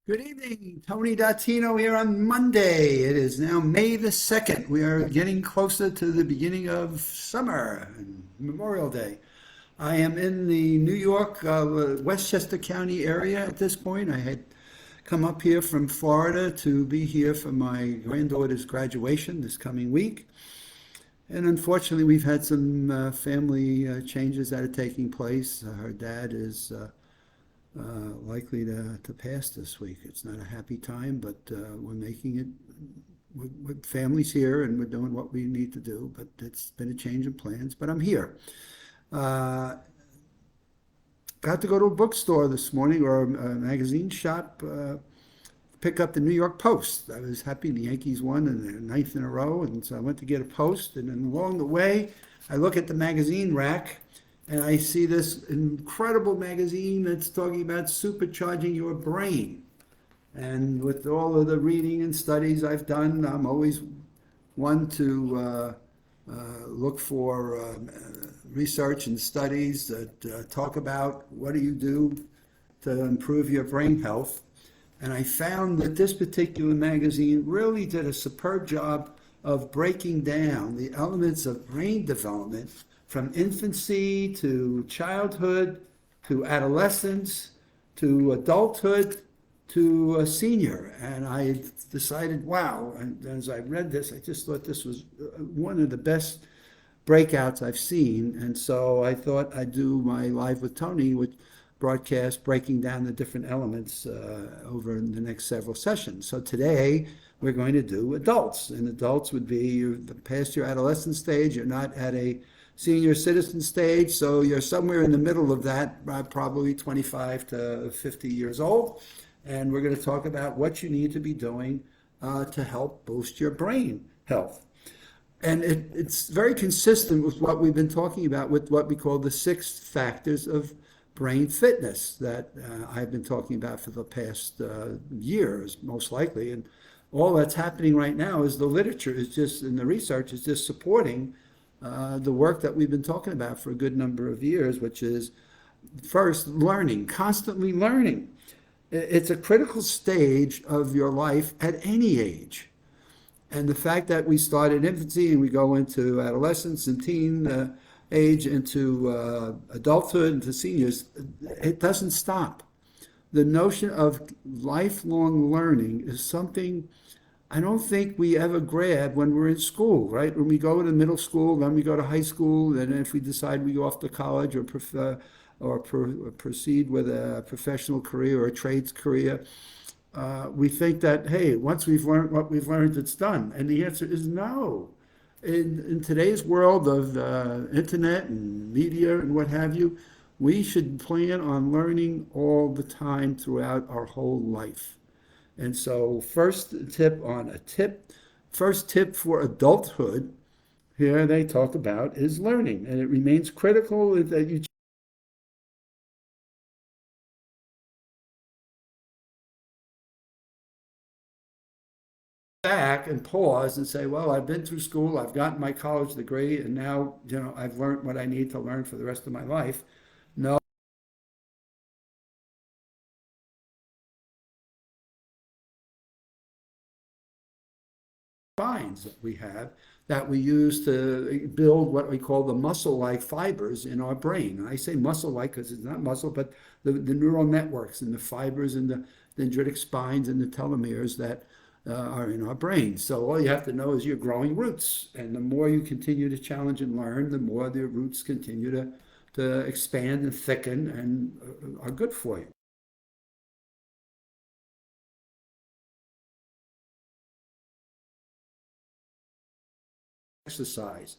Good evening, Tony Dattino here on Monday. It is now May the 2nd. We are getting closer to the beginning of summer and Memorial Day. I am in the New York, Westchester County area at this point. I had come up here from Florida to be here for my granddaughter's graduation this coming week. And unfortunately, we've had some family changes that are taking place. Her dad is likely to pass this week. It's not a happy time, but we're making it with families here and we're doing what we need to do. But it's been a change in plans, but I'm here. Uh, Got to go to a bookstore this morning or a magazine shop, pick up the New York Post. I was happy the Yankees won in their ninth in a row, and so I went to get a Post. And then along the way, I look at the magazine rack and I see this incredible magazine that's talking about supercharging your brain. And with all of the reading and studies I've done, I'm always one to look for research and studies that talk about what do you do to improve your brain health. And I found that this particular magazine really did a superb job of breaking down the elements of brain development from infancy to childhood to adolescence to adulthood to a senior. And I decided, wow, and as I read this, I just thought this was one of the best breakouts I've seen. And so I thought I'd do my Live with Tony, which broadcast breaking down the different elements over the next several sessions. So today we're going to do adults, and adults would be you're past your adolescent stage, you're not at a senior citizen stage, so you're somewhere in the middle of that, probably 25 to 50 years old. And we're going to talk about what you need to be doing to help boost your brain health. And it's very consistent with what we've been talking about with what we call the 6 factors of brain fitness that I've been talking about for the past years, most likely. And all that's happening right now is the literature is just, and the research is just supporting the work that we've been talking about for a good number of years, which is first, learning, constantly learning. It's a critical stage of your life at any age. And the fact that we start in infancy and we go into adolescence and teen age, into adulthood, into seniors, it doesn't stop. The notion of lifelong learning is something I don't think we ever grab when we're in school, right? When we go to middle school, then we go to high school, and if we decide we go off to college or proceed with a professional career or a trades career, we think that, hey, once we've learned what we've learned, it's done. And the answer is no. In today's world of internet and media and what have you, we should plan on learning all the time throughout our whole life. And so first tip for adulthood, here they talk about is learning. And it remains critical that you back and pause and say, well, I've been through school, I've gotten my college degree, and now, I've learned what I need to learn for the rest of my life. No, spines that we have that we use to build what we call the muscle-like fibers in our brain. And I say muscle-like because it's not muscle, but the neural networks and the fibers and the dendritic spines and the telomeres that are in our brain. So all you have to know is you're growing roots. And the more you continue to challenge and learn, the more the roots continue to expand and thicken and are good for you. Exercise.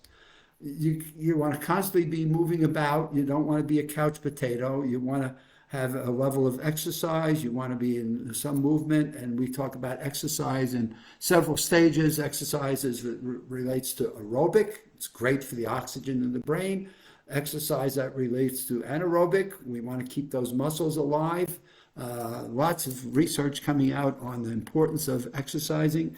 You want to constantly be moving about. You don't want to be a couch potato. You want to have a level of exercise. You want to be in some movement. And we talk about exercise in several stages. Exercise relates to aerobic. It's great for the oxygen in the brain. Exercise that relates to anaerobic. We want to keep those muscles alive. Lots of research coming out on the importance of exercising.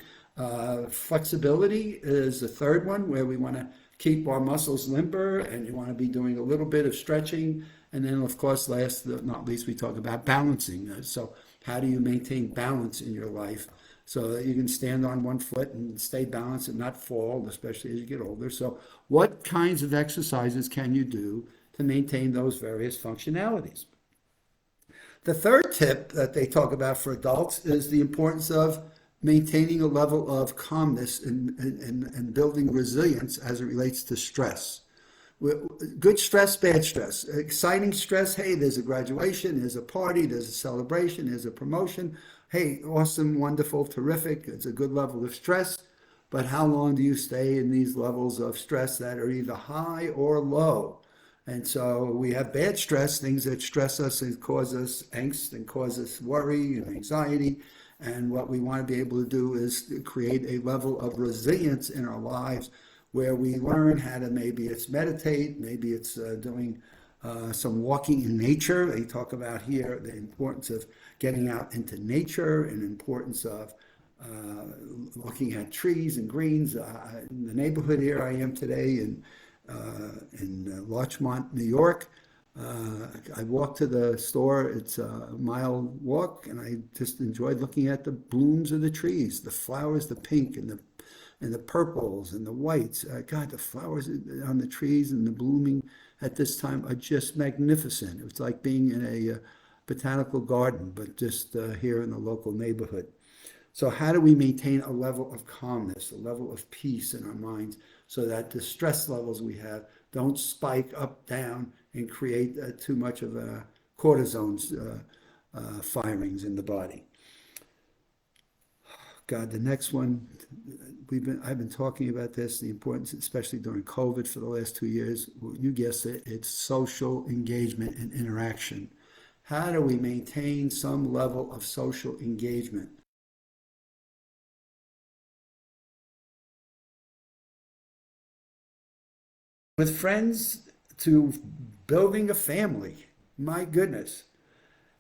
Flexibility is the third one, where we want to keep our muscles limber, and you want to be doing a little bit of stretching And then, of course, last but not least, we talk about balancing. So, how do you maintain balance in your life so that you can stand on one foot and stay balanced and not fall, especially as you get older? So, what kinds of exercises can you do to maintain those various functionalities? The third tip that they talk about for adults is the importance of maintaining a level of calmness and building resilience as it relates to stress. Good stress, bad stress. Exciting stress, hey, there's a graduation, there's a party, there's a celebration, there's a promotion. Hey, awesome, wonderful, terrific. It's a good level of stress. But how long do you stay in these levels of stress that are either high or low? And so we have bad stress, things that stress us and cause us angst and cause us worry and anxiety. And what we want to be able to do is create a level of resilience in our lives where we learn how to, maybe it's meditate, maybe it's doing some walking in nature. They talk about here the importance of getting out into nature and importance of looking at trees and greens. In the neighborhood here I am today in Larchmont, New York, I walked to the store. It's a mile walk, and I just enjoyed looking at the blooms of the trees, the flowers, the pink and the purples and the whites. God, the flowers on the trees and the blooming at this time are just magnificent. It's like being in a botanical garden, but just here in the local neighborhood. So how do we maintain a level of calmness, a level of peace in our minds so that the stress levels we have don't spike up, down, and create too much of a cortisone firings in the body? God, the next one, I've been talking about this, the importance, especially during COVID for the last 2 years. You guessed it, it's social engagement and interaction. How do we maintain some level of social engagement? With friends to building a family. My goodness.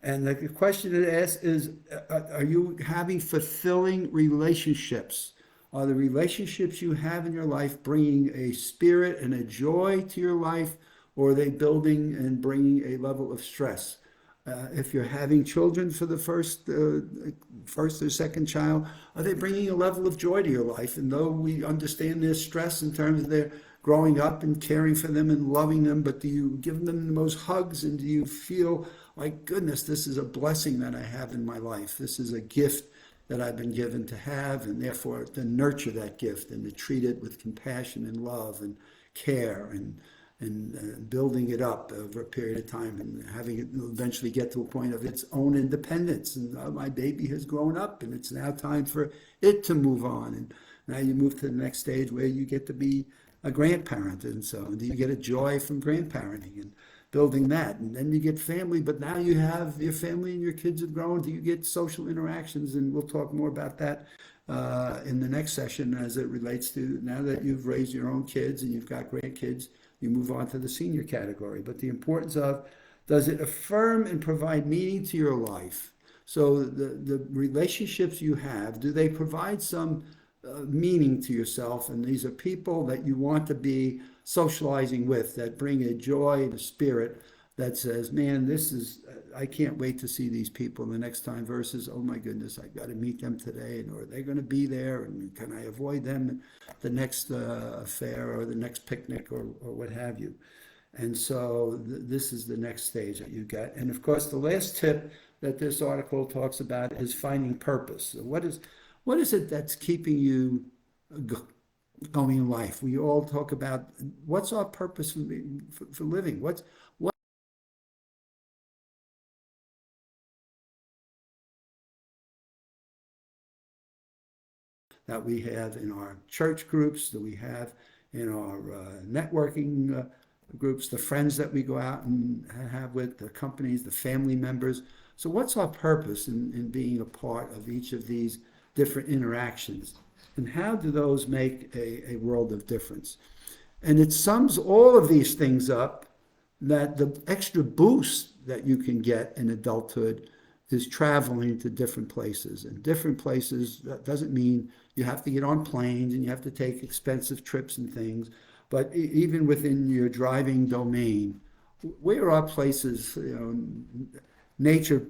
And the question it asks is, are you having fulfilling relationships? Are the relationships you have in your life bringing a spirit and a joy to your life, or are they building and bringing a level of stress? If you're having children for the first or second child, are they bringing a level of joy to your life? And though we understand their stress in terms of their growing up and caring for them and loving them, but do you give them the most hugs, and do you feel like, goodness, this is a blessing that I have in my life. This is a gift that I've been given to have, and therefore to nurture that gift and to treat it with compassion and love and care and building it up over a period of time and having it eventually get to a point of its own independence. And my baby has grown up, and it's now time for it to move on. And now you move to the next stage where you get to be a grandparent, and so do you get a joy from grandparenting and building that? And then you get family, but now you have your family and your kids have grown. Do you get social interactions? And we'll talk more about that in the next session as it relates to now that you've raised your own kids and you've got grandkids, you move on to the senior category. But the importance of, does it affirm and provide meaning to your life? So the relationships you have, do they provide some meaning to yourself? And these are people that you want to be socializing with, that bring a joy and a spirit that says, man, this is, I can't wait to see these people the next time, versus, oh my goodness, I got to meet them today, and or they're going to be there, and can I avoid them at the next affair or the next picnic or what have you? And so this is the next stage that you get. And of course, the last tip that this article talks about is finding purpose. So what is it that's keeping you going in life? We all talk about, what's our purpose for living? What that we have in our church groups, that we have in our networking groups, the friends that we go out and have with, the companies, the family members. So what's our purpose in being a part of each of these different interactions? And how do those make a world of difference? And it sums all of these things up, that the extra boost that you can get in adulthood is traveling to different places. And different places, that doesn't mean you have to get on planes and you have to take expensive trips and things, but even within your driving domain, where are places, nature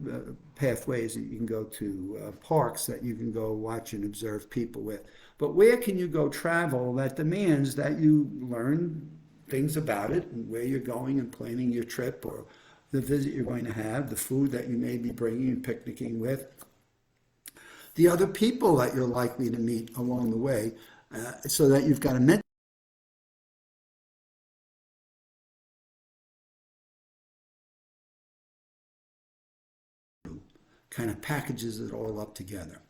pathways that you can go to, parks that you can go watch and observe people with. But where can you go travel that demands that you learn things about it and where you're going and planning your trip or the visit you're going to have, the food that you may be bringing and picnicking with, the other people that you're likely to meet along the way, so that you've got a mental kind of packages it all up together.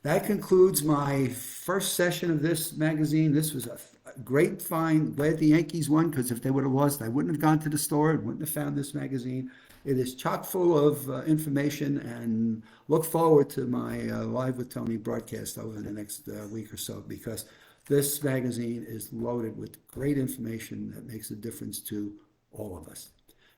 That concludes my first session of this magazine. This was a great find. Glad the Yankees won, because if they would have lost, I wouldn't have gone to the store and wouldn't have found this magazine. It is chock full of information, and look forward to my Live with Tony broadcast over the next week or so, because this magazine is loaded with great information that makes a difference to all of us.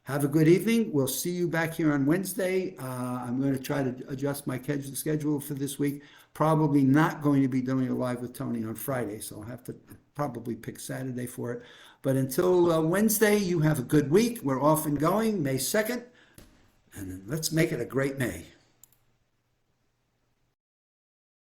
Have a good evening. We'll see you back here on Wednesday. I'm going to try to adjust my schedule for this week. Probably not going to be doing a Live with Tony on Friday, so I'll have to probably pick Saturday for it. But until Wednesday, you have a good week. We're off and going May 2nd, and let's make it a great May.